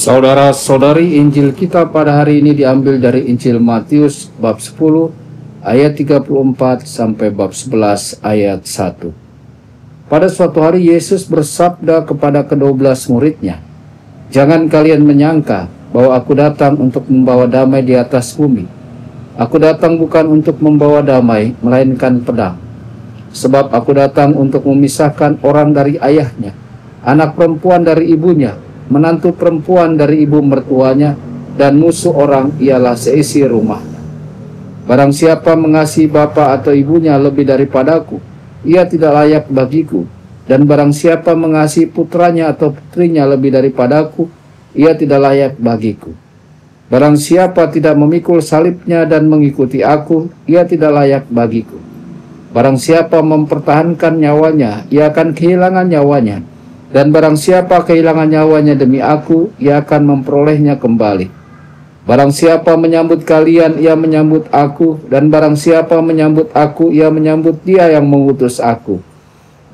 Saudara-saudari, Injil kita pada hari ini diambil dari Injil Matius bab 10 ayat 34 sampai bab 11 ayat 1. Pada suatu hari Yesus bersabda kepada ke-12 muridnya, "Jangan kalian menyangka bahwa aku datang untuk membawa damai di atas bumi. Aku datang bukan untuk membawa damai, melainkan pedang. Sebab aku datang untuk memisahkan orang dari ayahnya, anak perempuan dari ibunya, menantu perempuan dari ibu mertuanya, dan musuh orang ialah seisi rumahnya. Barang siapa mengasihi bapa atau ibunya lebih daripadaku, ia tidak layak bagiku. Dan barang siapa mengasihi putranya atau putrinya lebih daripadaku, ia tidak layak bagiku. Barang siapa tidak memikul salibnya dan mengikuti aku, ia tidak layak bagiku. Barang siapa mempertahankan nyawanya, ia akan kehilangan nyawanya. Dan barang siapa kehilangan nyawanya demi aku, ia akan memperolehnya kembali. Barang siapa menyambut kalian, ia menyambut aku. Dan barang siapa menyambut aku, ia menyambut dia yang mengutus aku.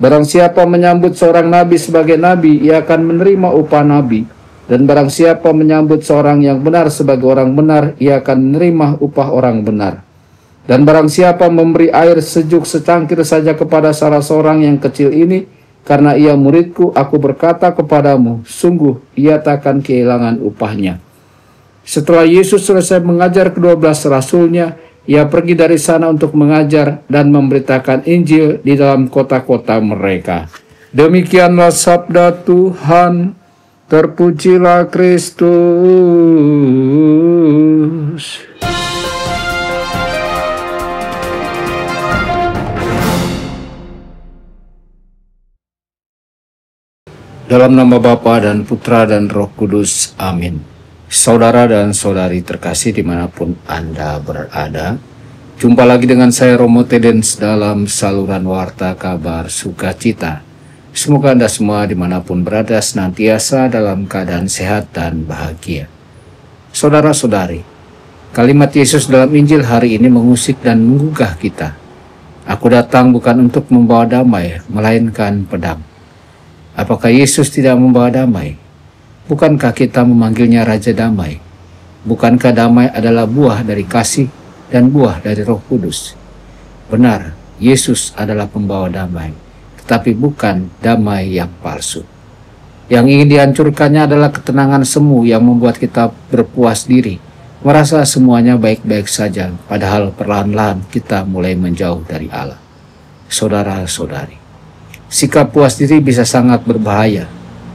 Barang siapa menyambut seorang nabi sebagai nabi, ia akan menerima upah nabi. Dan barang siapa menyambut seorang yang benar sebagai orang benar, ia akan menerima upah orang benar. Dan barang siapa memberi air sejuk secangkir saja kepada salah seorang yang kecil ini, karena ia muridku, aku berkata kepadamu, sungguh ia takkan kehilangan upahnya." Setelah Yesus selesai mengajar ke-12 rasulnya, ia pergi dari sana untuk mengajar dan memberitakan Injil di dalam kota-kota mereka. Demikianlah sabda Tuhan. Terpujilah Kristus. Dalam nama Bapa dan Putra dan Roh Kudus. Amin. Saudara dan saudari terkasih dimanapun Anda berada, jumpa lagi dengan saya Romo Tedens dalam saluran Warta Kabar Sukacita. Semoga Anda semua dimanapun berada senantiasa dalam keadaan sehat dan bahagia. Saudara-saudari, kalimat Yesus dalam Injil hari ini mengusik dan menggugah kita. Aku datang bukan untuk membawa damai, melainkan pedang. Apakah Yesus tidak membawa damai? Bukankah kita memanggilnya Raja Damai? Bukankah damai adalah buah dari kasih dan buah dari Roh Kudus? Benar, Yesus adalah pembawa damai, tetapi bukan damai yang palsu. Yang ingin dihancurkannya adalah ketenangan semu yang membuat kita berpuas diri, merasa semuanya baik-baik saja, padahal perlahan-lahan kita mulai menjauh dari Allah. Saudara-saudari, sikap puas diri bisa sangat berbahaya.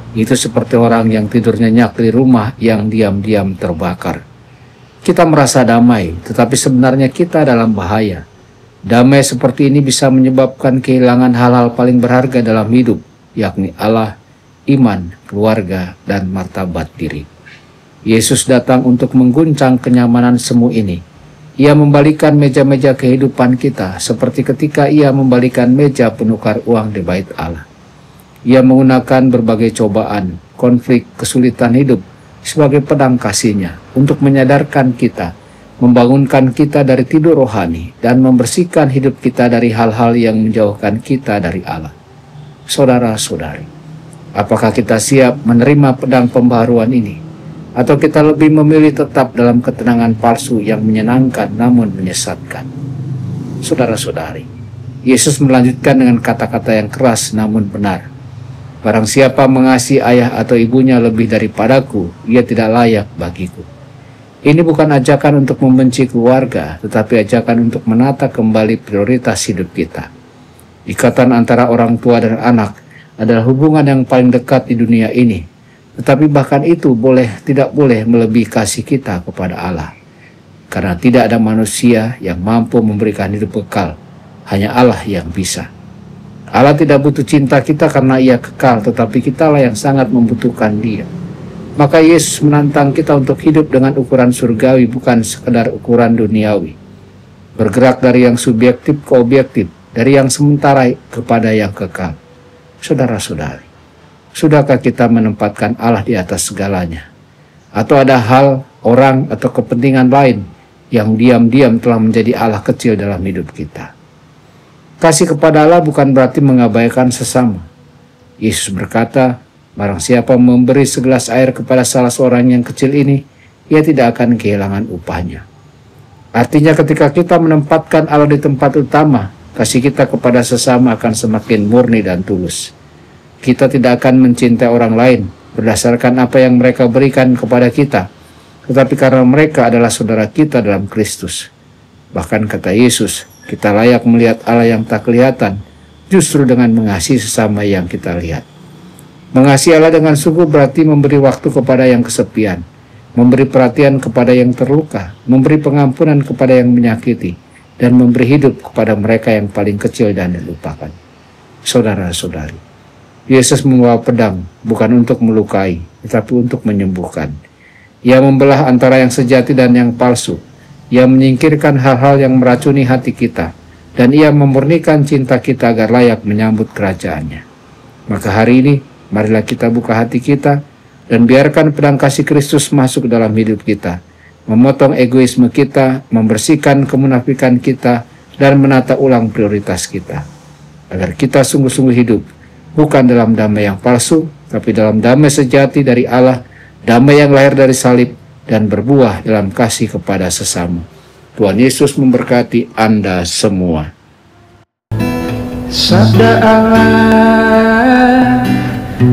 Itu seperti orang yang tidur nyenyak di rumah yang diam-diam terbakar. Kita merasa damai, tetapi sebenarnya kita dalam bahaya. Damai seperti ini bisa menyebabkan kehilangan hal-hal paling berharga dalam hidup, yakni Allah, iman, keluarga, dan martabat diri. Yesus datang untuk mengguncang kenyamanan semu ini. Ia membalikan meja-meja kehidupan kita, seperti ketika ia membalikan meja penukar uang di bait Allah. Ia menggunakan berbagai cobaan, konflik, kesulitan hidup sebagai pedang kasih-Nya untuk menyadarkan kita, membangunkan kita dari tidur rohani, dan membersihkan hidup kita dari hal-hal yang menjauhkan kita dari Allah. Saudara-saudari, apakah kita siap menerima pedang pembaharuan ini? Atau kita lebih memilih tetap dalam ketenangan palsu yang menyenangkan namun menyesatkan? Saudara-saudari, Yesus melanjutkan dengan kata-kata yang keras namun benar. Barang siapa mengasihi ayah atau ibunya lebih daripadaku, ia tidak layak bagiku. Ini bukan ajakan untuk membenci keluarga, tetapi ajakan untuk menata kembali prioritas hidup kita. Ikatan antara orang tua dan anak adalah hubungan yang paling dekat di dunia ini. Tetapi bahkan itu tidak boleh melebihi kasih kita kepada Allah. Karena tidak ada manusia yang mampu memberikan hidup kekal. Hanya Allah yang bisa. Allah tidak butuh cinta kita karena ia kekal, tetapi kitalah yang sangat membutuhkan Dia. Maka Yesus menantang kita untuk hidup dengan ukuran surgawi, bukan sekedar ukuran duniawi. Bergerak dari yang subjektif ke objektif, dari yang sementara kepada yang kekal. Saudara-saudari, sudahkah kita menempatkan Allah di atas segalanya? Atau ada hal, orang, atau kepentingan lain yang diam-diam telah menjadi Allah kecil dalam hidup kita? Kasih kepada Allah bukan berarti mengabaikan sesama. Yesus berkata, Barang siapa memberi segelas air kepada salah seorang yang kecil ini, ia tidak akan kehilangan upahnya. Artinya ketika kita menempatkan Allah di tempat utama, kasih kita kepada sesama akan semakin murni dan tulus. Kita tidak akan mencintai orang lain berdasarkan apa yang mereka berikan kepada kita, tetapi karena mereka adalah saudara kita dalam Kristus. Bahkan kata Yesus, kita layak melihat Allah yang tak kelihatan, justru dengan mengasihi sesama yang kita lihat. Mengasihi Allah dengan sungguh berarti memberi waktu kepada yang kesepian, memberi perhatian kepada yang terluka, memberi pengampunan kepada yang menyakiti, dan memberi hidup kepada mereka yang paling kecil dan dilupakan. Saudara-saudari, Yesus membawa pedang bukan untuk melukai, tetapi untuk menyembuhkan. Ia membelah antara yang sejati dan yang palsu. Ia menyingkirkan hal-hal yang meracuni hati kita, dan ia memurnikan cinta kita agar layak menyambut kerajaannya. Maka hari ini, marilah kita buka hati kita, dan biarkan pedang kasih Kristus masuk dalam hidup kita, memotong egoisme kita, membersihkan kemunafikan kita, dan menata ulang prioritas kita. Agar kita sungguh-sungguh hidup, bukan dalam damai yang palsu, tapi dalam damai sejati dari Allah, damai yang lahir dari salib, dan berbuah dalam kasih kepada sesama. Tuhan Yesus memberkati Anda semua. Sabda Allah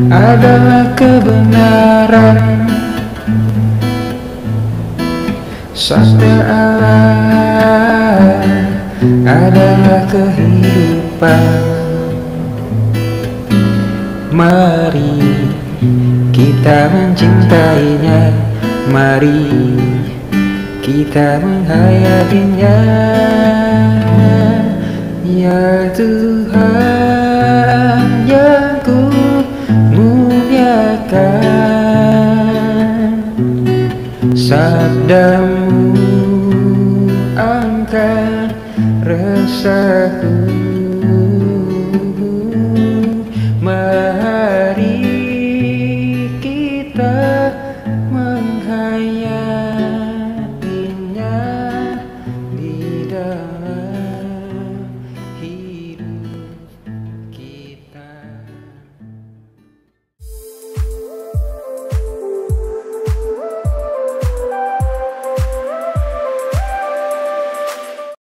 adalah kebenaran. Sabda Allah adalah kehidupan. Mari kita mencintainya, mari kita menghayatinya. Ya Tuhan yang ku muliakan, sabdamu angkat resahku.